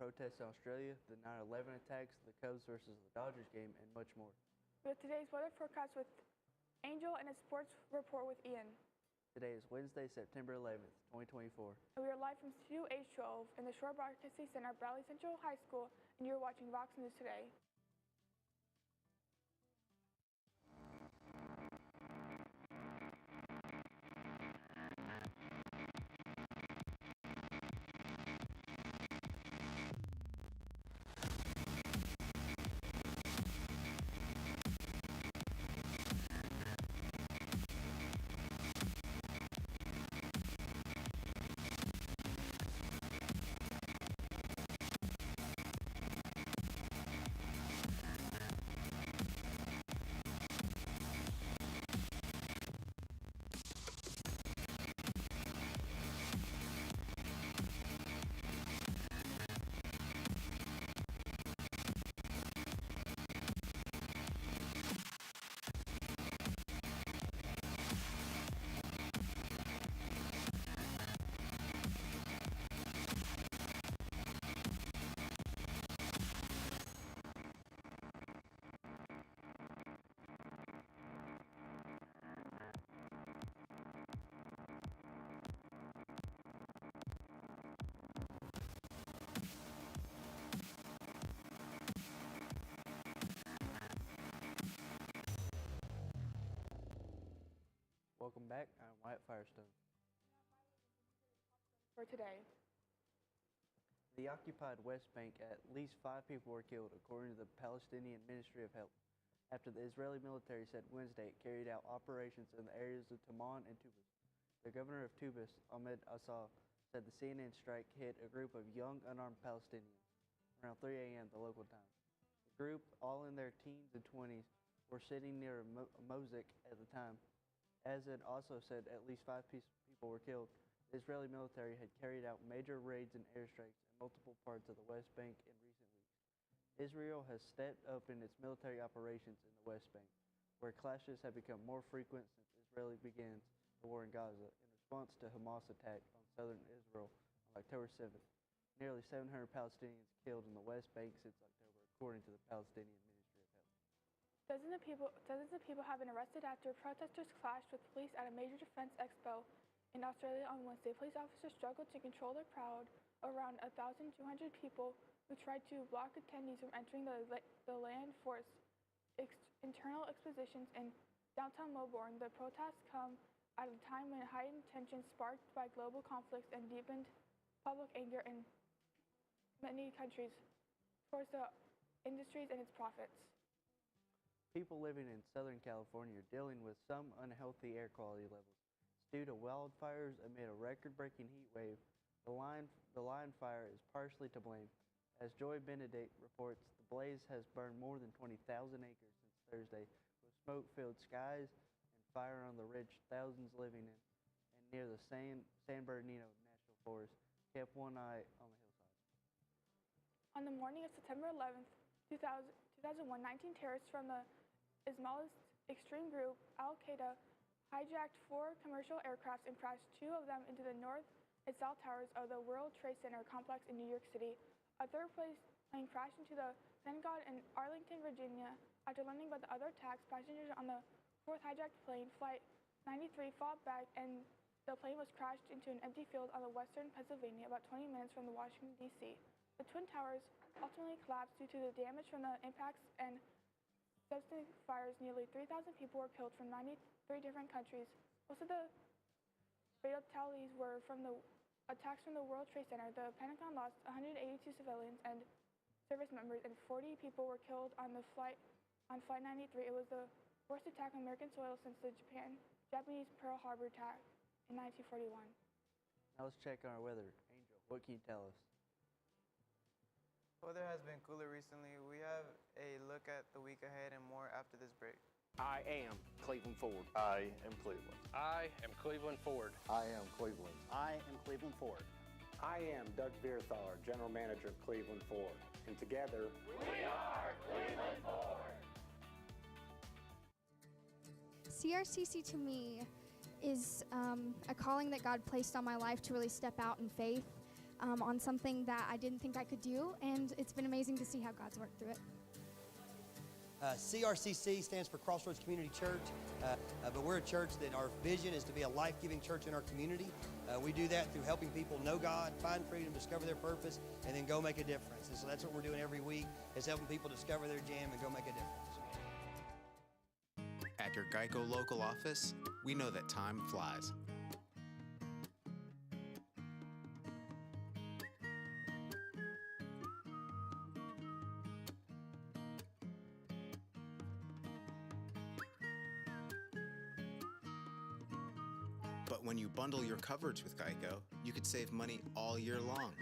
protests in Australia, the 9/11 attacks, the Cubs versus the Dodgers game, and much more. With today's weather forecast with Angel and a sports report with Ian. Today is Wednesday, September 11th, 2024. And we are live from Studio H12 in the Shore Broadcasting Center at Bradley Central High School, and you're watching VOX News Today. Welcome back. I'm Wyatt Firestone. For today. The occupied West Bank, at least 5 people were killed, according to the Palestinian Ministry of Health, after the Israeli military said Wednesday it carried out operations in the areas of Taman and Tubas. The governor of Tubas, Ahmed Assaf, said the CNN strike hit a group of young, unarmed Palestinians around 3 a.m. the local time. The group, all in their teens and 20s, were sitting near a mosque at the time. As it also said, at least 5 people were killed. The Israeli military had carried out major raids and airstrikes in multiple parts of the West Bank in recent weeks. Israel has stepped up in its military operations in the West Bank, where clashes have become more frequent since Israel begins the war in Gaza in response to Hamas' attack on southern Israel on October 7th. Nearly 700 Palestinians killed in the West Bank since October, according to the Palestinian Ministry of Health. Dozens of people have been arrested after protesters clashed with police at a major defense expo in Australia on Wednesday. Police officers struggled to control the crowd of around 1,200 people who tried to block attendees from entering the Land Force internal expositions in downtown Melbourne. The protests come at a time when heightened tension sparked by global conflicts and deepened public anger in many countries towards the industries and its profits. People living in Southern California are dealing with some unhealthy air quality levels due to wildfires amid a record-breaking heat wave. The line fire is partially to blame. As Joy Benedict reports, the blaze has burned more than 20,000 acres since Thursday, with smoke-filled skies and fire on the ridge thousands living in and near the San Bernardino National Forest kept one eye on the hillside. On the morning of September 11th, 2001, 19 terrorists from the Islamist extreme group Al-Qaeda hijacked 4 commercial aircrafts and crashed 2 of them into the north and south towers of the World Trade Center complex in New York City. A third plane crashed into the Pentagon in Arlington, Virginia. After learning about the other attacks, passengers on the 4th hijacked plane, Flight 93, fought back, and the plane was crashed into an empty field on the western Pennsylvania, about 20 minutes from Washington, D.C. The Twin Towers ultimately collapsed due to the damage from the impacts and subsequent fires. Nearly 3,000 people were killed from 93 different countries. Most of the fatalities were from the attacks from the World Trade Center. The Pentagon lost 182 civilians and service members, and 40 people were killed on Flight 93. It was the worst attack on American soil since the Japanese Pearl Harbor attack in 1941. Now let's check on our weather. Angel, what can you tell us? Weather has been cooler recently. We have a look at the week ahead and more after this break. I am Cleveland Ford. I am Cleveland. I am Cleveland Ford. I am Cleveland. I am Cleveland Ford. I am Doug Vierthaler, General Manager of Cleveland Ford. And together, we are Cleveland Ford. CRCC to me is a calling that God placed on my life to really step out in faith. on something that I didn't think I could do, and it's been amazing to see how God's worked through it. CRCC stands for Crossroads Community Church, but we're a church that our vision is to be a life-giving church in our community. We do that through helping people know God, find freedom, discover their purpose, and then go make a difference. And so that's what we're doing every week, is helping people discover their jam and go make a difference. At your Geico local office, we know that time flies. But when you bundle your coverage with Geico, you could save money all year long.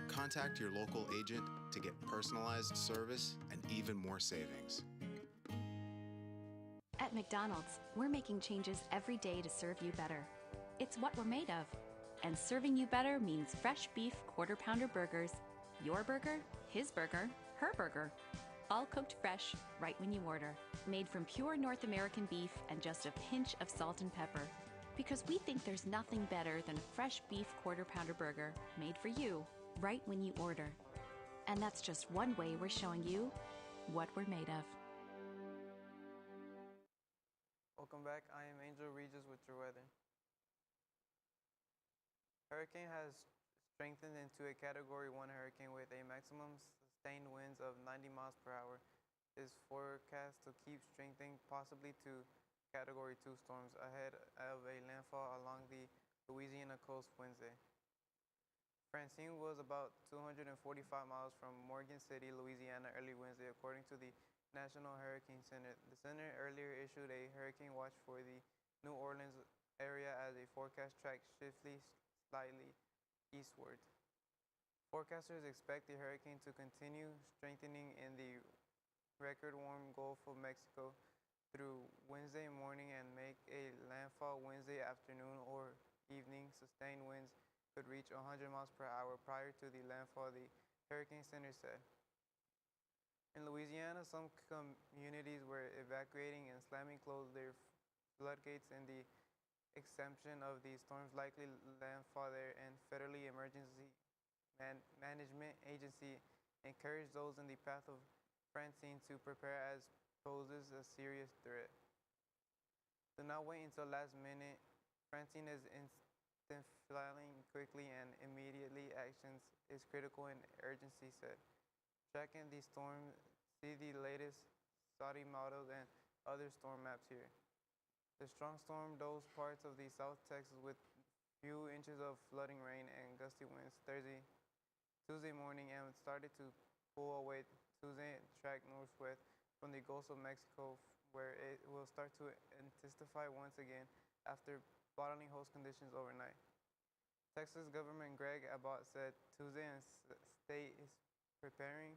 Contact your local agent to get personalized service and even more savings. At McDonald's, we're making changes every day to serve you better. It's what we're made of. And serving you better means fresh beef quarter-pounder burgers. Your burger, his burger, her burger. All cooked fresh, right when you order. Made from pure North American beef and just a pinch of salt and pepper. Because we think there's nothing better than a fresh beef quarter-pounder burger made for you, right when you order. And that's just one way we're showing you what we're made of. Welcome back. I am Angel Regis with your weather. Hurricane has strengthened into a Category 1 hurricane with a maximum sustained winds of 90 miles per hour. Is forecast to keep strengthening, possibly to Category 2 storms ahead of a landfall along the Louisiana coast Wednesday. Francine was about 245 miles from Morgan City, Louisiana early Wednesday, according to the National Hurricane Center. The center earlier issued a hurricane watch for the New Orleans area as a forecast track shifted slightly eastward. Forecasters expect the hurricane to continue strengthening in the record-warm Gulf of Mexico through Wednesday morning and make a landfall Wednesday afternoon or evening. Sustained winds could reach 100 miles per hour prior to the landfall, the Hurricane Center said. In Louisiana, some communities were evacuating and slamming closed their floodgates in the exemption of the storm's likely landfall there, and Federally Emergency Management Agency encouraged those in the path of Francine to prepare as poses a serious threat. Do not wait until last minute. Francine is intensifying quickly and immediately actions is critical and urgency said. Tracking the storm, see the latest Saudi models and other storm maps here. The strong storm those parts of the South Texas with few inches of flooding rain and gusty winds Tuesday morning and started to pull away Tuesday track northwest from the Gulf of Mexico, where it will start to intensify once again after bottling host conditions overnight. Texas Governor Greg Abbott said Tuesday and state is preparing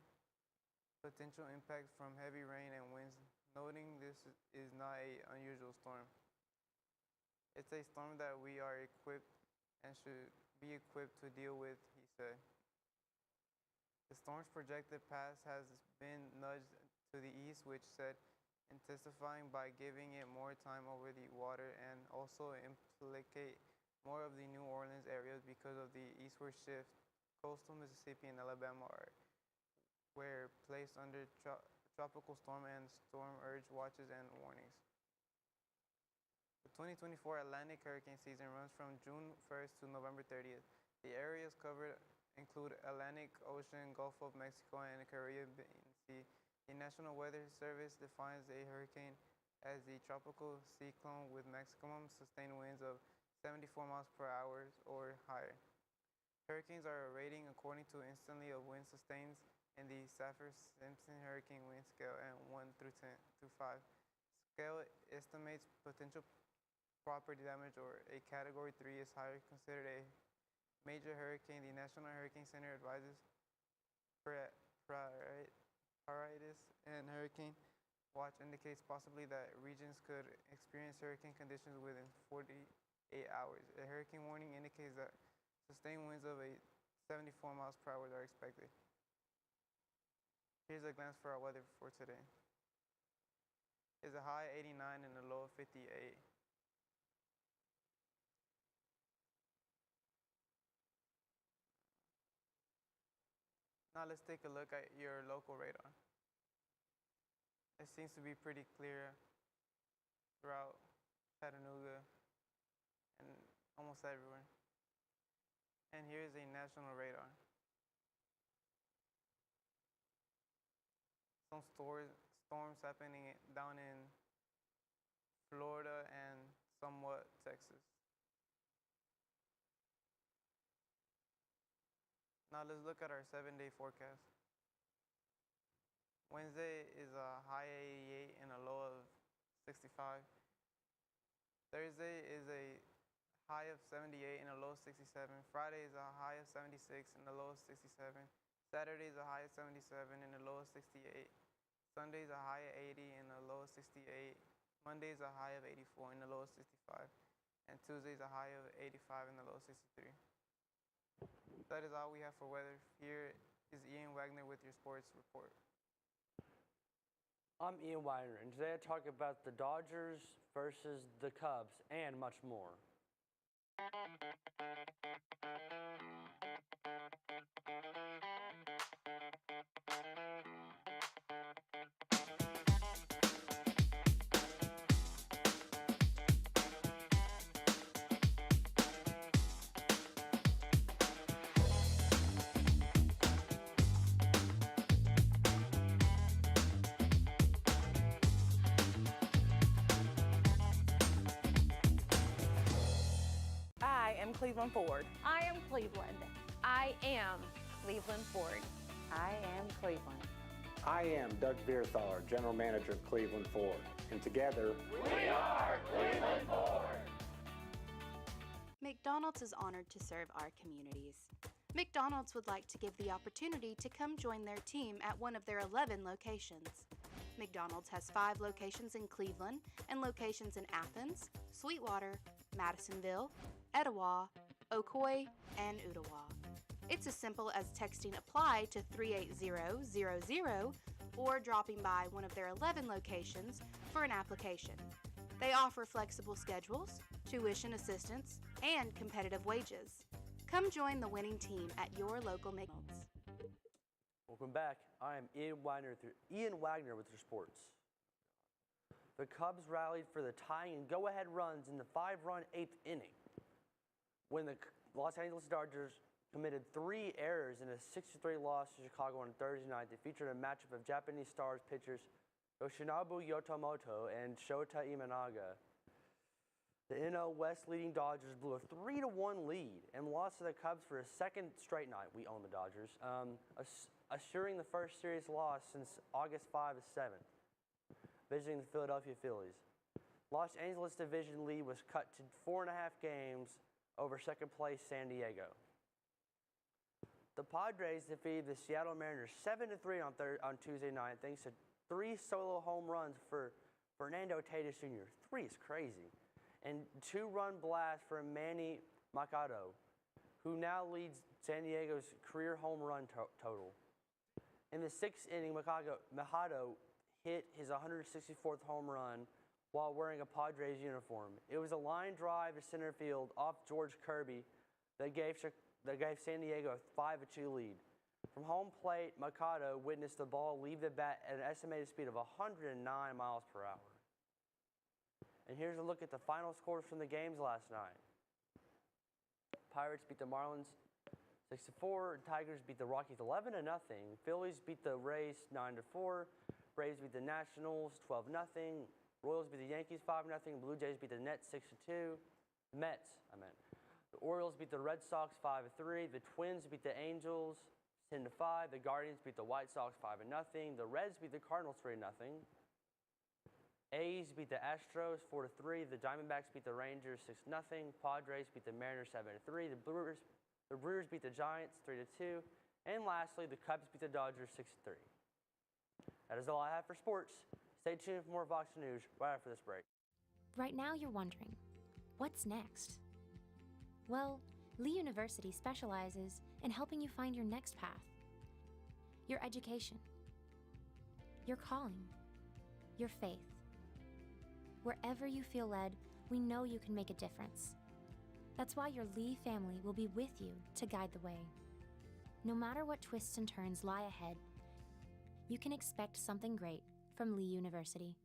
potential impacts from heavy rain and winds, noting this is not an unusual storm. It's a storm that we are equipped and should be equipped to deal with, he said. The storm's projected path has been nudged to the east, which said intensifying by giving it more time over the water and also implicate more of the New Orleans areas because of the eastward shift. Coastal Mississippi and Alabama were placed under tropical storm and storm urge watches and warnings. The 2024 Atlantic hurricane season runs from June 1st to November 30th. The areas covered include Atlantic Ocean, Gulf of Mexico, and the Caribbean Sea. The National Weather Service defines a hurricane as a tropical cyclone with maximum sustained winds of 74 miles per hour or higher. Hurricanes are rated according to intensity of wind sustains in the Saffir-Simpson hurricane wind scale and 1 through 10 through 5. Scale estimates potential property damage, or a Category 3 is higher, considered a major hurricane. The National Hurricane Center advises priorities and hurricane watch indicates possibly that regions could experience hurricane conditions within 48 hours. A hurricane warning indicates that sustained winds of 74 miles per hour are expected. Here's a glance for our weather for today. It's a high 89 and a low of 58. Now let's take a look at your local radar. It seems to be pretty clear throughout Chattanooga and almost everywhere. And here's a national radar. Some storms happening down in Florida and somewhat Texas. Now let's look at our 7-day forecast. Wednesday is a high of 88 and a low of 65. Thursday is a high of 78 and a low of 67. Friday is a high of 76 and a low of 67. Saturday is a high of 77 and a low of 68. Sunday is a high of 80 and a low of 68. Monday is a high of 84 and a low of 65. And Tuesday is a high of 85 and a low of 63. That is all we have for weather. Here is Ian Wagner with your sports report. I'm Ian Wagner, and today I talk about the Dodgers versus the Cubs and much more. I am Cleveland Ford. I am Cleveland. I am Cleveland Ford. I am Cleveland. I am Doug Vierthaler, General Manager of Cleveland Ford. And together, we are Cleveland Ford. McDonald's is honored to serve our communities. McDonald's would like to give the opportunity to come join their team at one of their 11 locations. McDonald's has 5 locations in Cleveland and locations in Athens, Sweetwater, Madisonville, Etowah, Ocoee, and Ottawa. It's as simple as texting APPLY to 38000 or dropping by one of their 11 locations for an application. They offer flexible schedules, tuition assistance, and competitive wages. Come join the winning team at your local McDonald's. Welcome back. I am Ian Wagner with your sports. The Cubs rallied for the tying and go-ahead runs in the 5-run 8th inning when the Los Angeles Dodgers committed 3 errors in a 6-3 loss to Chicago on Thursday night. They featured a matchup of Japanese stars pitchers Yoshinobu Yotomoto and Shota Imanaga. The NL West leading Dodgers blew a 3-1 lead and lost to the Cubs for a second straight night. We own the Dodgers, assuring the first series loss since August 5 of 7, visiting the Philadelphia Phillies. Los Angeles division lead was cut to 4.5 games over second place San Diego. The Padres defeated the Seattle Mariners 7-3 on Tuesday night thanks to 3 solo home runs for Fernando Tatis Jr. 3 is crazy. And 2-run blast for Manny Machado, who now leads San Diego's career home run total. In the 6th inning, Machado hit his 164th home run while wearing a Padres uniform. It was a line drive to center field off George Kirby that gave San Diego a 5-2 lead. From home plate, Machado witnessed the ball leave the bat at an estimated speed of 109 miles per hour. And here's a look at the final scores from the games last night. Pirates beat the Marlins 6-4. Tigers beat the Rockies 11-0. Phillies beat the Rays 9-4. Braves beat the Nationals 12-0. Royals beat the Yankees 5-0. Blue Jays beat the Nets 6-2. Mets, I meant. The Orioles beat the Red Sox 5-3. The Twins beat the Angels 10-5. The Guardians beat the White Sox 5-0. The Reds beat the Cardinals 3-0. A's beat the Astros 4-3. The Diamondbacks beat the Rangers 6-0. Padres beat the Mariners 7-3. The Brewers beat the Giants 3-2. And lastly, the Cubs beat the Dodgers 6-3. That is all I have for sports. Stay tuned for more VOX News right after this break. Right now you're wondering, what's next? Well, Lee University specializes in helping you find your next path. Your education, your calling, your faith. Wherever you feel led, we know you can make a difference. That's why your Lee family will be with you to guide the way. No matter what twists and turns lie ahead, you can expect something great from Lee University.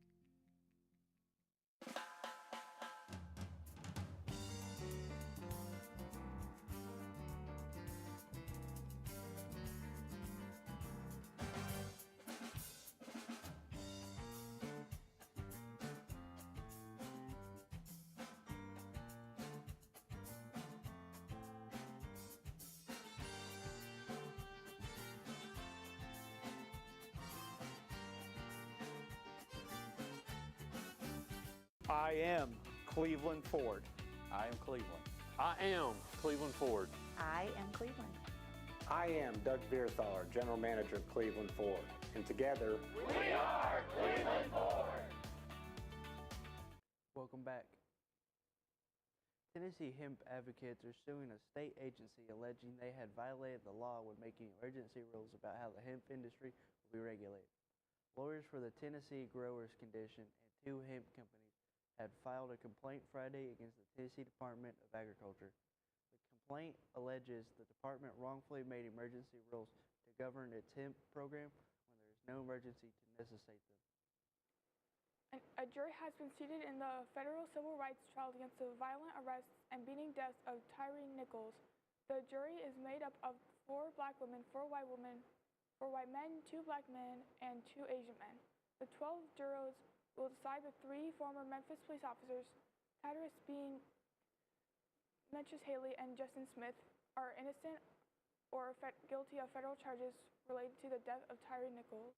I am Cleveland Ford. I am Cleveland. I am Cleveland Ford. I am Cleveland. I am Doug Vierthaler, General Manager of Cleveland Ford. And together, we are Cleveland Ford. Welcome back. Tennessee hemp advocates are suing a state agency alleging they had violated the law when making emergency rules about how the hemp industry will be regulated. Lawyers for the Tennessee Growers Condition and 2 hemp companies had filed a complaint Friday against the Tennessee Department of Agriculture. The complaint alleges the department wrongfully made emergency rules to govern its hemp program when there is no emergency to necessitate them. A jury has been seated in the federal civil rights trial against the violent arrests and beating deaths of Tyre Nichols. The jury is made up of 4 black women, 4 white men, 2 black men, and 2 Asian men. The 12 jurors will decide the 3 former Memphis police officers, Tyrus being Metrius Haley and Justin Smith, are innocent or guilty of federal charges related to the death of Tyre Nichols.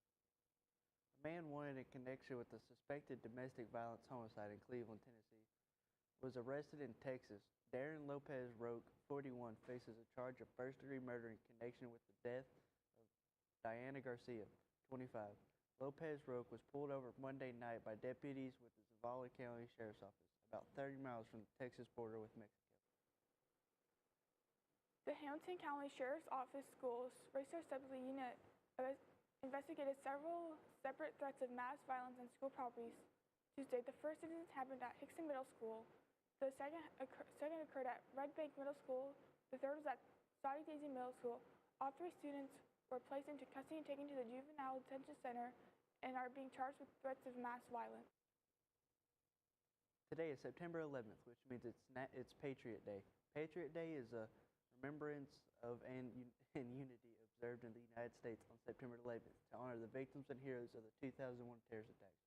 A man wanted in connection with the suspected domestic violence homicide in Cleveland, Tennessee, was arrested in Texas. Darren Lopez Roque, 41, faces a charge of first-degree murder in connection with the death of Diana Garcia, 25. Lopez Roque was pulled over Monday night by deputies with the Zavala County Sheriff's Office, about 30 miles from the Texas border with Mexico. The Hamilton County Sheriff's Office Schools Resource Deputy Unit investigated several separate threats of mass violence on school properties. Tuesday, the first incident happened at Hickson Middle School. The second occurred at Red Bank Middle School. The third was at Saudi Daisy Middle School. All 3 students were placed into custody and taken to the Juvenile Detention Center and are being charged with threats of mass violence. Today is September 11th, which means it's Patriot Day. Patriot Day is a remembrance of and unity observed in the United States on September 11th to honor the victims and heroes of the 2001 terrorist attacks.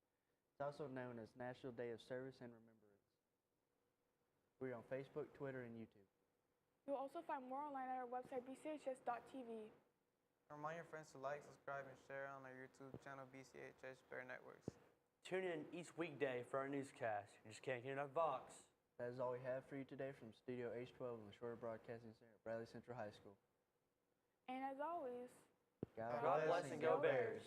It's also known as National Day of Service and Remembrance. We're on Facebook, Twitter, and YouTube. You'll also find more online at our website, BCHS.TV. Remind your friends to like, subscribe, and share on our YouTube channel, BCHS Bear Networks. Tune in each weekday for our newscast. You just can't get enough VOX. That is all we have for you today from Studio H12 in the Shorter Broadcasting Center at Bradley Central High School. And as always, God bless and go Bears.